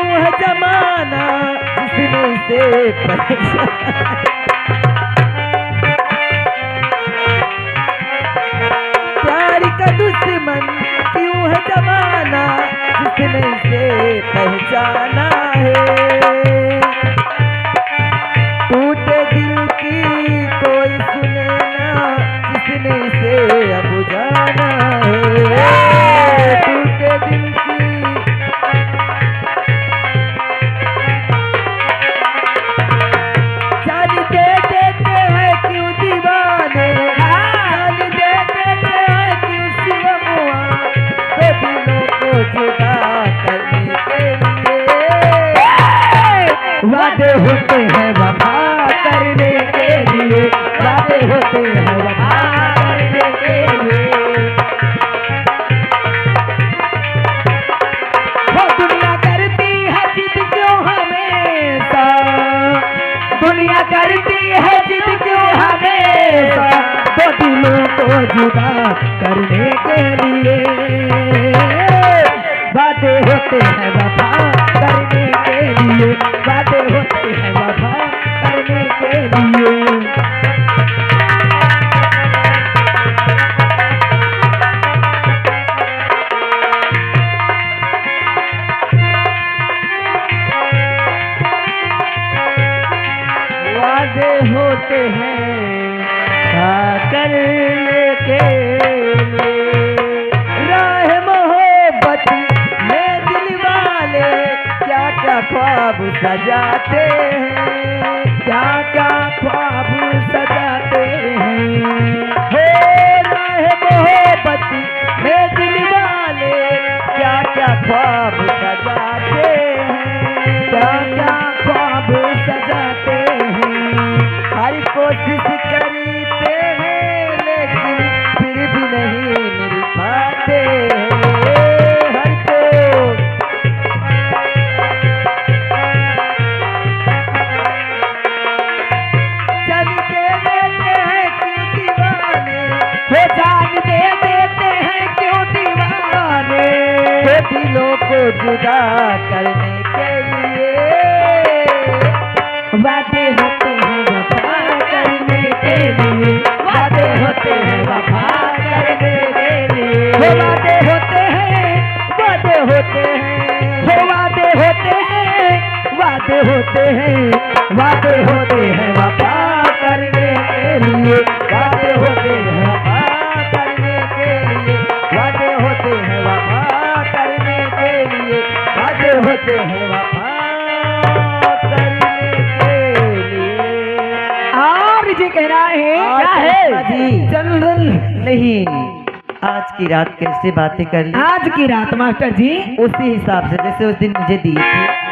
क्यों है जमाना जिसने से प्यार का दुश्मन क्यों है जमाना जिसने से पहचाना है। टूटे दिल की कोई सुने ना जिसने से अब जाना है। टूटे दिल की जान दे देते हैं क्यों दीवाने, जान दे देते हैं क्यों सिवा तो दिलों को जुदा करने के लिए वादे होते हैं वफा करने के लिए, वादे होते हैं वफा करने के लिए। वो दुनिया करती है जिद क्यों हमेशा, दुनिया करती है जिद क्यों हमेशा दो दिलों को जुदा करने के लिए। वादे होते हैं वफा करने के लिए, वादे होते हैं वफा करने के लिए। वादे होते हैं करने के लिए। राह मोहब्बत में दिल वाले क्या क्या ख्वाब सजाते हैं, क्या क्या ख्वाब सजाते हैं। हो राह मोहब्बत में दिल वाले क्या क्या ख्वाब सजाते हैं, क्या क्या ख्वाब सजाते हैं। हर कोशिश करते हैं लेकिन फिर भी नहीं मिल पाते हैं। हर कोशिश जान दे देते हैं क्यों दीवाने, वो जान दे देते हैं क्यों दीवाने वो दिलों को जुदा करने के लिए। वादे होते हैं वफा करने के लिए, वादे होते हैं वफा करने के लिए। वो वादे होते हैं, वादे होते हैं, वो वादे होते हैं, वादे होते हैं, वादे होते हैं वफा करने के लिए, वादे होते हैं वफा करने के लिए, वादे होते हैं वफा करने के लिए, वादे होते हैं वफा कह रहा है क्या है जी? जनरल नहीं, आज की रात कैसे बातें कर ली? आज की रात मास्टर जी उसी हिसाब से जैसे उस दिन मुझे दी थी